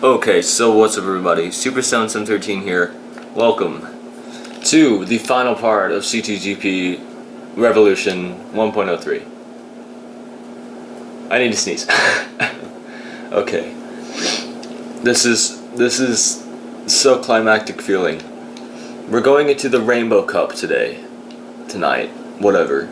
Okay, so what's up everybody? Super713 here. Welcome to the final part of CTGP Revolution 1.03. I need to sneeze. Okay. This is so climactic feeling. We're going into the Rainbow Cup tonight, whatever.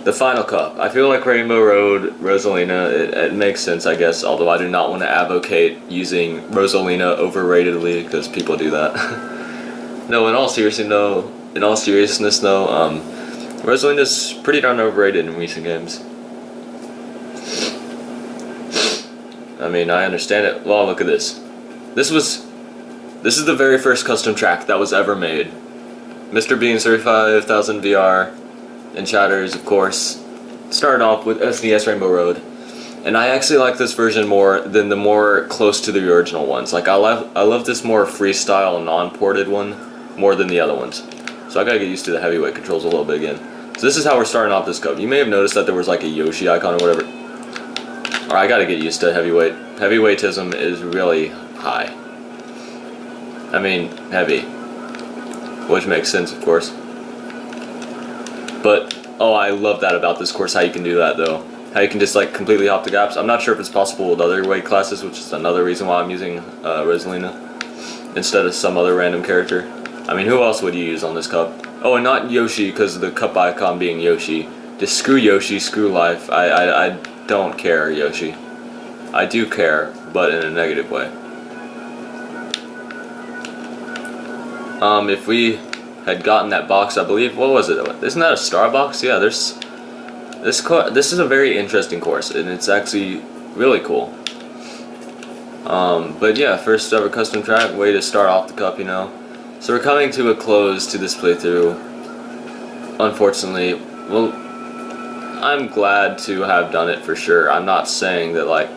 The final cup. I feel like Rainbow Road, Rosalina, it makes sense, I guess, although I do not want to advocate using Rosalina overratedly, because people do that. No, in all seriousness, Rosalina's pretty darn overrated in recent games. I mean, I understand it. Well, look at this. This is the very first custom track that was ever made. Mr. Bean 35,000 VR and Chatters, of course, started off with SNES Rainbow Road, and I actually like this version more than the more close to the original ones. Like I love this more freestyle, non-ported one more than the other ones. So I gotta get used to the heavyweight controls a little bit again. So this is how we're starting off this cup. You may have noticed that there was like a Yoshi icon or whatever. Or I gotta get used to heavyweight. Heavyweightism is really high. I mean, heavy. Which makes sense, of course. But, oh, I love that about this course, how you can do that, though. How you can just, like, completely hop the gaps. I'm not sure if it's possible with other weight classes, which is another reason why I'm using Rosalina instead of some other random character. I mean, who else would you use on this cup? Oh, and not Yoshi, because of the cup icon being Yoshi. Just screw Yoshi, screw life. I don't care, Yoshi. I do care, but in a negative way. If we had gotten that box, I believe, what was it? Isn't that a star box? Yeah, this is a very interesting course, and it's actually really cool. But yeah, first ever custom track, way to start off the cup, you know. So we're coming to a close to this playthrough. Unfortunately, well, I'm glad to have done it for sure. I'm not saying that like,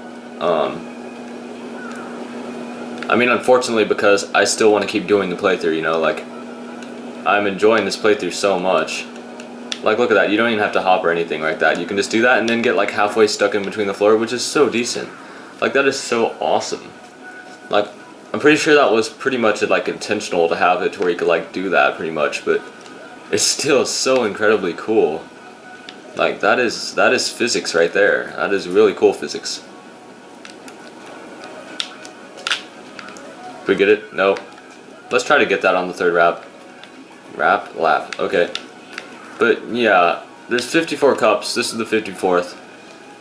I mean, unfortunately, because I still want to keep doing the playthrough, you know, like, I'm enjoying this playthrough so much. Like, look at that, you don't even have to hop or anything like that. You can just do that and then get, like, halfway stuck in between the floor, which is so decent. Like, that is so awesome. Like, I'm pretty sure that was pretty much, like, intentional to have it to where you could, like, do that pretty much, but it's still so incredibly cool. Like, that is physics right there. That is really cool physics. Did we get it? No. Let's try to get that on the third lap. Lap. Okay. But yeah, there's 54 cups. This is the 54th.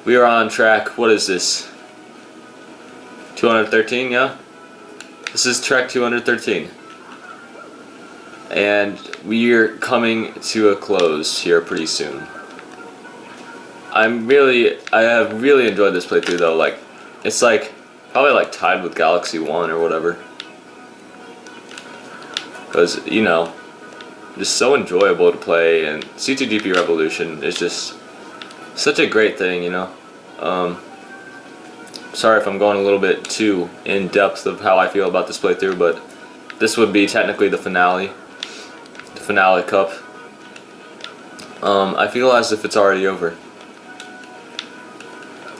We are on track. What is this? 213, yeah? This is track 213. And we're coming to a close here pretty soon. I have really enjoyed this playthrough though. Like, it's like probably like tied with Galaxy 1 or whatever. Because, you know, just so enjoyable to play, and CTGP Revolution is just such a great thing, you know. Sorry if I'm going a little bit too in depth of how I feel about this playthrough, but this would be technically the finale cup. I feel as if it's already over.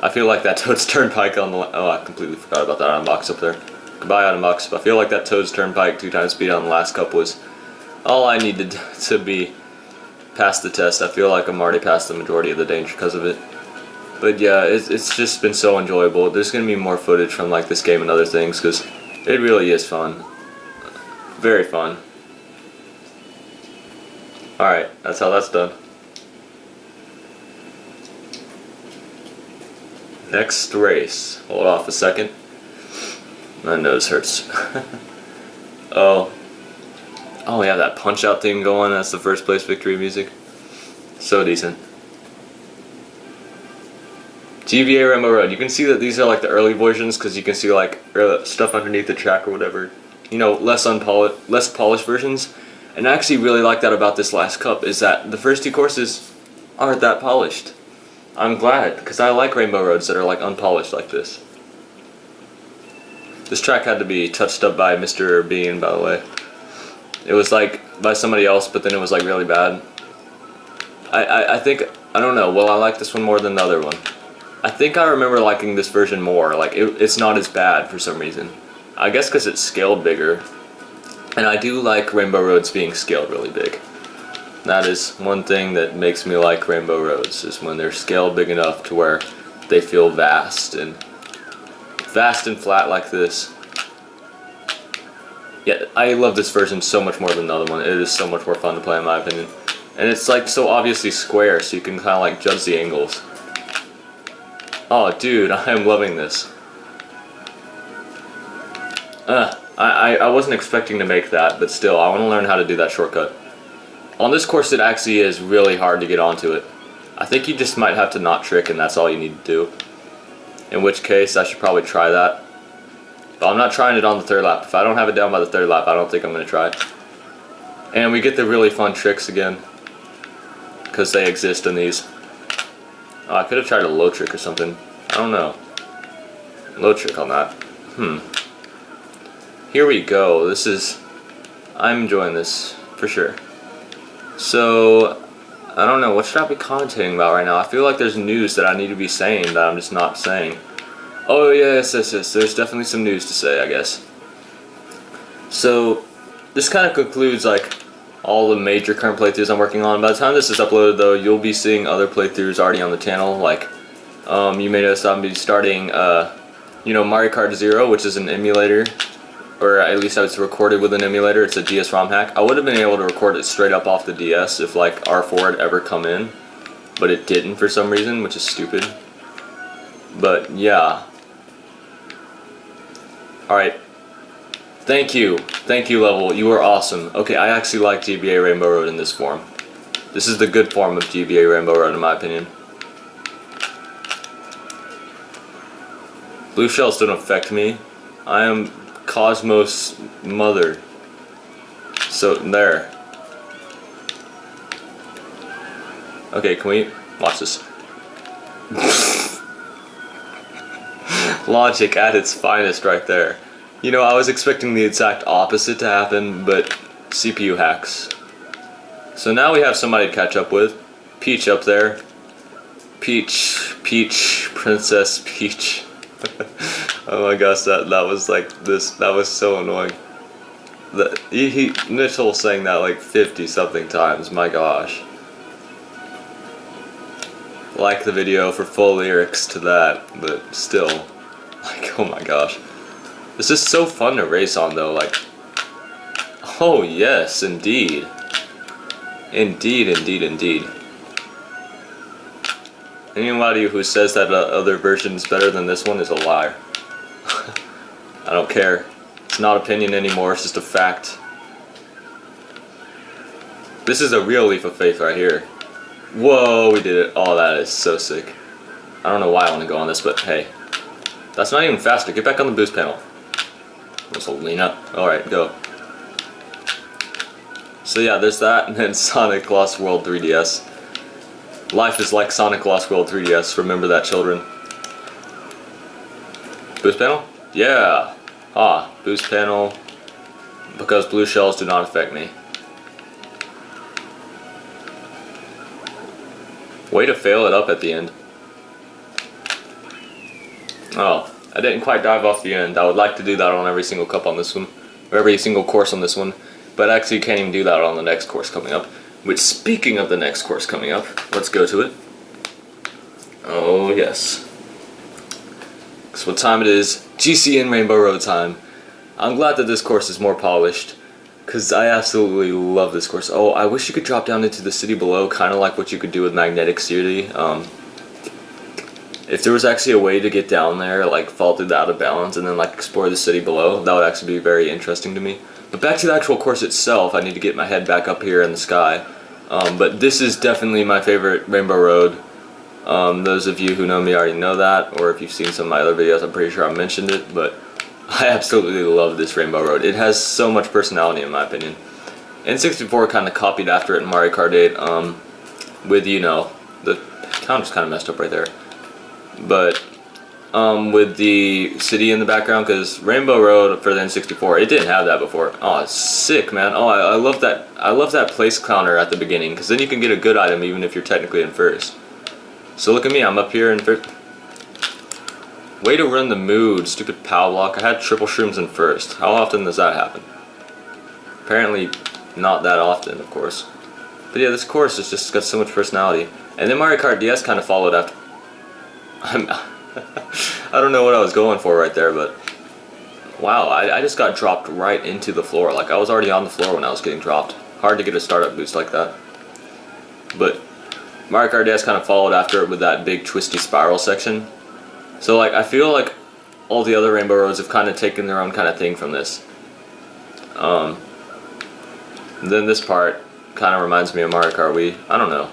I feel like that Toad's Turnpike on the oh, I completely forgot about that item box up there. Goodbye item box. But I feel like that Toad's Turnpike 2x speed on the last cup was all I needed to be past the test. I feel like I'm already past the majority of the danger because of it. But yeah, it's just been so enjoyable. There's going to be more footage from like this game and other things because it really is fun. Very fun. Alright, that's how that's done. Next race. Hold off a second. My nose hurts. Oh, we have that Punch-Out theme going. That's the first place victory music. So decent. GBA Rainbow Road. You can see that these are like the early versions because you can see like stuff underneath the track or whatever. You know, less polished versions. And I actually really like that about this last cup is that the first two courses aren't that polished. I'm glad because I like Rainbow Roads that are like unpolished like this. This track had to be touched up by Mr. Bean, by the way. It was like by somebody else, but then it was like really bad. I think, I don't know, well I like this one more than the other one. I think I remember liking this version more, like it's not as bad for some reason. I guess because it's scaled bigger. And I do like Rainbow Roads being scaled really big. That is one thing that makes me like Rainbow Roads, is when they're scaled big enough to where they feel vast and flat like this. Yeah, I love this version so much more than the other one. It is so much more fun to play in my opinion. And it's like so obviously square, so you can kind of like judge the angles. Oh dude, I am loving this. I wasn't expecting to make that, but still, I want to learn how to do that shortcut. On this course, it actually is really hard to get onto it. I think you just might have to not trick, and that's all you need to do. In which case, I should probably try that. But I'm not trying it on the third lap. If I don't have it down by the third lap, I don't think I'm going to try it. And we get the really fun tricks again, because they exist in these. Oh, I could have tried a low trick or something. I don't know. Low trick on that. Here we go. This is... I'm enjoying this, for sure. So, I don't know, what should I be commentating about right now? I feel like there's news that I need to be saying that I'm just not saying. Oh yes, there's definitely some news to say, I guess. So, this kind of concludes like all the major current playthroughs I'm working on. By the time this is uploaded though, you'll be seeing other playthroughs already on the channel. Like, you may notice I'll be starting, Mario Kart 0, which is an emulator. Or at least I was recorded with an emulator. It's a DS ROM hack. I would have been able to record it straight up off the DS if like R4 had ever come in, but it didn't for some reason, which is stupid. But yeah. Alright. Thank you, Level. You are awesome. Okay, I actually like GBA Rainbow Road in this form. This is the good form of GBA Rainbow Road in my opinion. Blue shells don't affect me. I am Cosmos mother. So there. Okay, can we watch this? Logic at its finest right there. You know, I was expecting the exact opposite to happen, but CPU hacks. So now we have somebody to catch up with. Peach up there. Peach, Princess Peach. Oh my gosh, that was like this. That was so annoying. Mitchell saying that like 50 something times. My gosh. Like the video for full lyrics to that, but still, like, oh my gosh. This is so fun to race on though. Like, oh yes, indeed. Indeed. Anybody who says that other version is better than this one is a liar. I don't care. It's not opinion anymore, it's just a fact. This is a real leap of faith right here. Whoa, we did it. Oh, that is so sick. I don't know why I want to go on this, but hey. That's not even faster. Get back on the boost panel. Let's lean up. Alright, go. So yeah, there's that, and then Sonic Lost World 3DS. Life is like Sonic Lost World 3DS, remember that, children. Boost panel? Yeah! Boost panel, because blue shells do not affect me. Way to fail it up at the end. Oh, I didn't quite dive off the end. I would like to do that on every single cup on this one, or every single course on this one, but actually you can't even do that on the next course coming up. Which, speaking of the next course coming up, let's go to it. Oh yes. Guess what time it is? GCN Rainbow Road time. I'm glad that this course is more polished, because I absolutely love this course. Oh, I wish you could drop down into the city below, kind of like what you could do with Magnetic City. If there was actually a way to get down there, like fall through the out of bounds, and then like explore the city below, that would actually be very interesting to me. But back to the actual course itself, I need to get my head back up here in the sky. But this is definitely my favorite Rainbow Road. Those of you who know me already know that, or if you've seen some of my other videos, I'm pretty sure I mentioned it, but I absolutely love this Rainbow Road. It has so much personality in my opinion. N64 kind of copied after it in Mario Kart 8, with, you know, the counter's kind of messed up right there. But with the city in the background, because Rainbow Road for the N64, it didn't have that before. Oh, it's sick, man. Oh, I love that. I love that place counter at the beginning, because then you can get a good item even if you're technically in first. So look at me, I'm up here in first. Way to ruin the mood, stupid pow block. I had triple shrooms in first. How often does that happen? Apparently not that often, of course. But yeah, this course has just got so much personality. And then Mario Kart DS kind of followed after. I don't know what I was going for right there, but wow, I just got dropped right into the floor. Like I was already on the floor when I was getting dropped. Hard to get a startup boost like that. But Mario Kart DS kind of followed after it with that big twisty spiral section. So like I feel like all the other Rainbow Roads have kind of taken their own kind of thing from this. Then this part kind of reminds me of Mario Kart Wii. I don't know.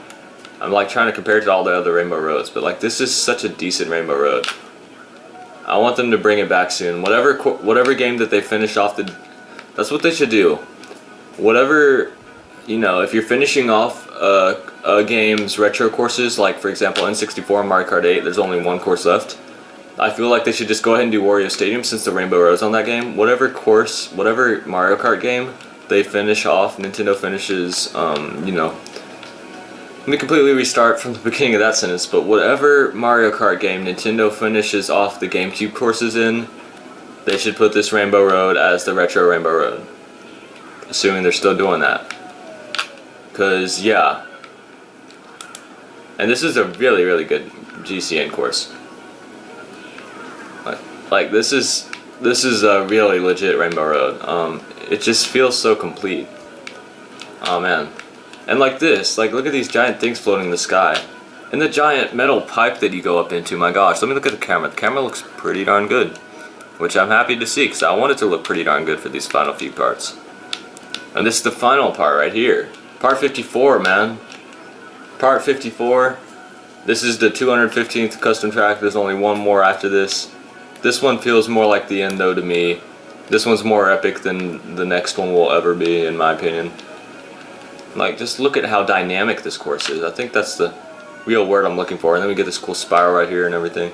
I'm like trying to compare it to all the other Rainbow Roads, but like this is such a decent Rainbow Road. I want them to bring it back soon. Whatever game that they finish off that's what they should do. Whatever, you know, if you're finishing off a game's retro courses, like for example N64 and Mario Kart 8, there's only one course left. I feel like they should just go ahead and do Wario Stadium since the Rainbow Road's on that game. Whatever course, whatever Mario Kart game they finish off, Nintendo finishes, you know, let me completely restart from the beginning of that sentence, but whatever Mario Kart game Nintendo finishes off the GameCube courses in, they should put this Rainbow Road as the retro Rainbow Road. Assuming they're still doing that. Cause yeah. And this is a really, really good GCN course. Like this is a really legit Rainbow Road. It just feels so complete. Oh man. And like this, like look at these giant things floating in the sky. And the giant metal pipe that you go up into, my gosh, let me look at the camera. The camera looks pretty darn good. Which I'm happy to see, because I want it to look pretty darn good for these final few parts. And this is the final part right here. Part 54, man. Part 54. This is the 215th custom track. There's only one more after this. This one feels more like the end though to me. This one's more epic than the next one will ever be, in my opinion. Like, just look at how dynamic this course is. I think that's the real word I'm looking for. And then we get this cool spiral right here and everything.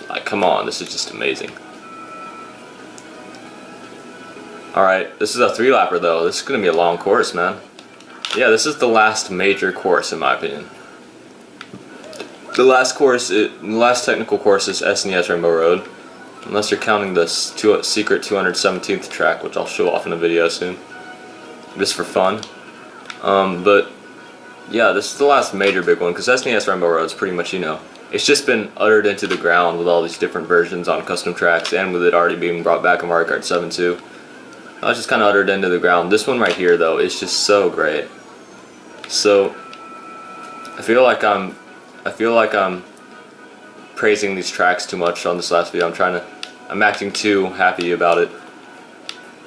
Like, come on, this is just amazing. Alright, this is a 3-lapper though. This is going to be a long course, man. Yeah, this is the last major course, in my opinion. The last technical course is SNES Rainbow Road. Unless you're counting the secret 217th track, which I'll show off in a video soon. Just for fun. But yeah, this is the last major big one, because SNES Rainbow Road is pretty much, you know, it's just been uttered into the ground with all these different versions on custom tracks, and with it already being brought back in Mario Kart 7 too. I was just kind of uttered into the ground. This one right here though is just so great. So I feel like I'm praising these tracks too much on this last video. I'm acting too happy about it,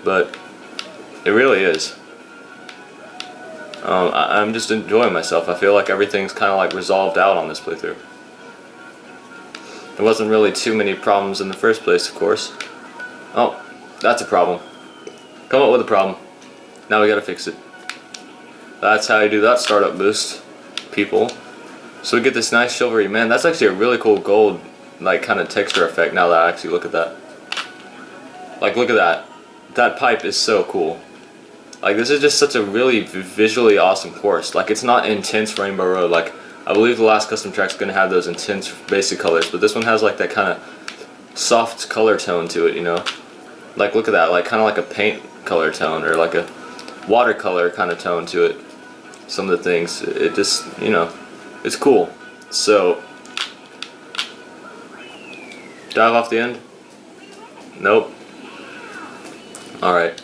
but it really is. I'm just enjoying myself. I feel like everything's kind of like resolved out on this playthrough. There wasn't really too many problems in the first place, of course. Oh, that's a problem. Come up with a problem. Now we gotta fix it. That's how you do that startup boost, people. So we get this nice silvery, man, that's actually a really cool gold, like, kind of texture effect now that I actually look at that. Like, look at that. That pipe is so cool. Like, this is just such a really visually awesome course. Like, it's not intense Rainbow Road. Like, I believe the last custom track's gonna have those intense basic colors, but this one has, like, that kind of soft color tone to it, you know? Like, look at that, like, kind of like a paint color tone, or like a watercolor kind of tone to it. Some of the things, it just, you know, it's cool. So, dive off the end? Nope. Alright.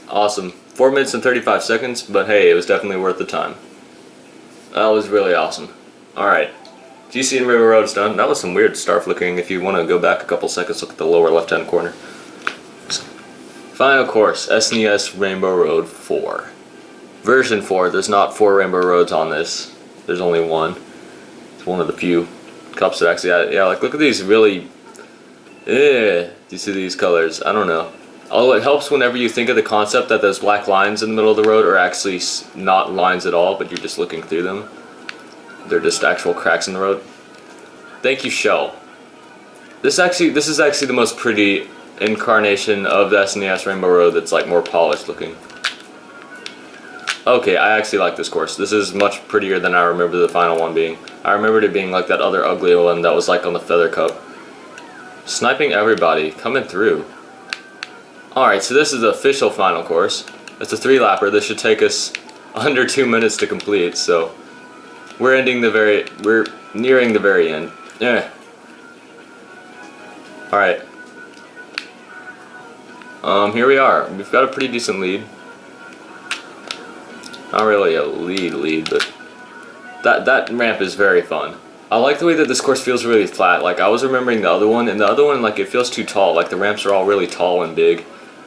Awesome. 4 minutes and 35 seconds, but hey, it was definitely worth the time. That was really awesome. Alright. GCN Rainbow Road's done. That was some weird star flickering. If you want to go back a couple seconds, look at the lower left hand corner. Final course, SNES Rainbow Road 4. Version 4. There's not 4 Rainbow Roads on this. There's only one. It's one of the few cups that actually, yeah, like look at these really, do you see these colors? I don't know. Although it helps whenever you think of the concept that those black lines in the middle of the road are actually not lines at all, but you're just looking through them. They're just actual cracks in the road. Thank you, Shell. This is actually the most pretty incarnation of the SNES Rainbow Road that's like more polished looking. Okay, I actually like this course. This is much prettier than I remember the final one being. I remembered it being like that other ugly one that was like on the Feather Cup. Sniping everybody, coming through. Alright, so this is the official final course. It's a 3-lapper. This should take us under 2 minutes to complete, so we're nearing the very end. Yeah. Alright. Here we are. We've got a pretty decent lead. Not really a lead, but that ramp is very fun. I like the way that this course feels really flat. Like, I was remembering the other one, and the other one, like, it feels too tall. Like, the ramps are all really tall and big.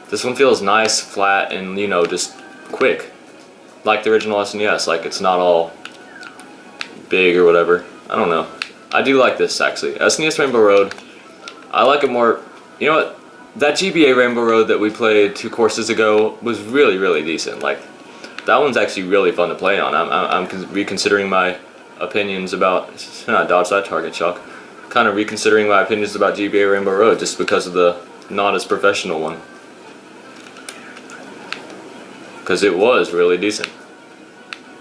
This one feels nice, flat, and, you know, just quick. Like the original SNES. Like, it's not all big or whatever. I don't know. I do like this, actually. SNES Rainbow Road, I like it more. You know what? That GBA Rainbow Road that we played 2 courses ago was really, really decent. Like, that one's actually really fun to play on. I'm reconsidering my opinions about, dodge that target, Chuck. Kind of reconsidering my opinions about GBA Rainbow Road just because of the not as professional one. Because it was really decent.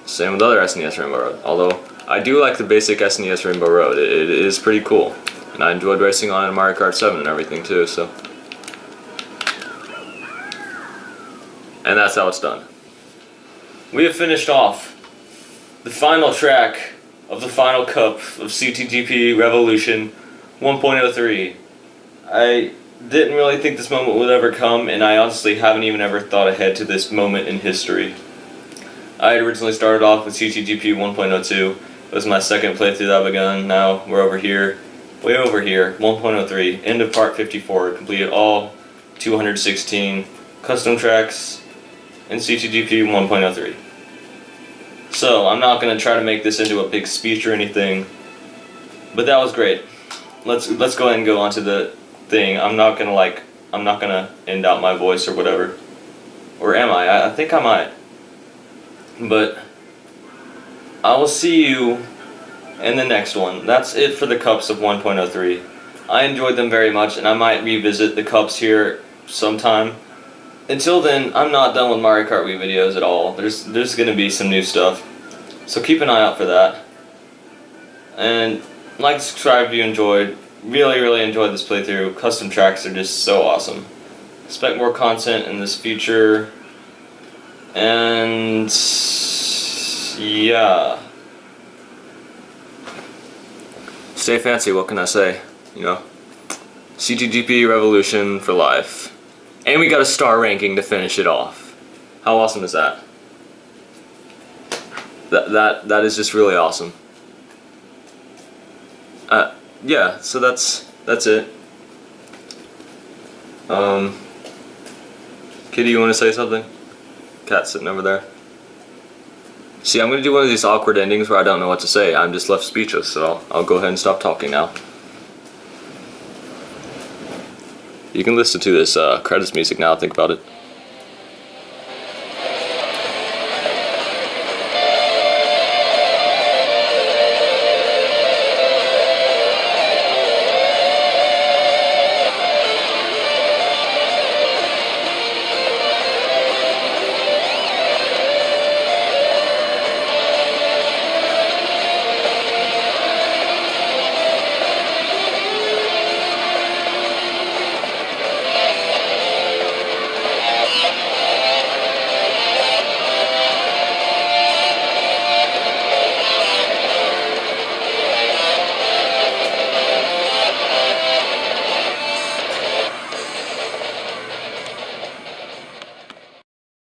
Same with other SNES Rainbow Road. Although, I do like the basic SNES Rainbow Road. It is pretty cool. And I enjoyed racing on it in Mario Kart 7 and everything too, so. And that's how it's done. We have finished off the final track of the final cup of CTGP Revolution 1.03. I didn't really think this moment would ever come, and I honestly haven't even ever thought ahead to this moment in history. I had originally started off with CTGP 1.02. It was my second playthrough that I've begun. Now we're over here, way over here, 1.03, end of part 54. Completed all 216 custom tracks in CTGP 1.03. So, I'm not going to try to make this into a big speech or anything, but that was great. Let's go ahead and go on to the thing. I'm not going to end out my voice or whatever. Or am I? I think I might. But I will see you in the next one. That's it for the cups of 1.03. I enjoyed them very much, and I might revisit the cups here sometime. Until then, I'm not done with Mario Kart Wii videos at all. There's going to be some new stuff. So keep an eye out for that. And like and subscribe if you enjoyed. Really, really enjoyed this playthrough. Custom tracks are just so awesome. Expect more content in this future. And yeah. Stay fancy, what can I say? You know. CTGP Revolution for life. And we got a star ranking to finish it off. How awesome is that? That is just really awesome. Yeah, so that's it. Kitty, you want to say something? Cat's sitting over there. See, I'm gonna do one of these awkward endings where I don't know what to say. I'm just left speechless, so I'll go ahead and stop talking now. You can listen to this credits music now, think about it.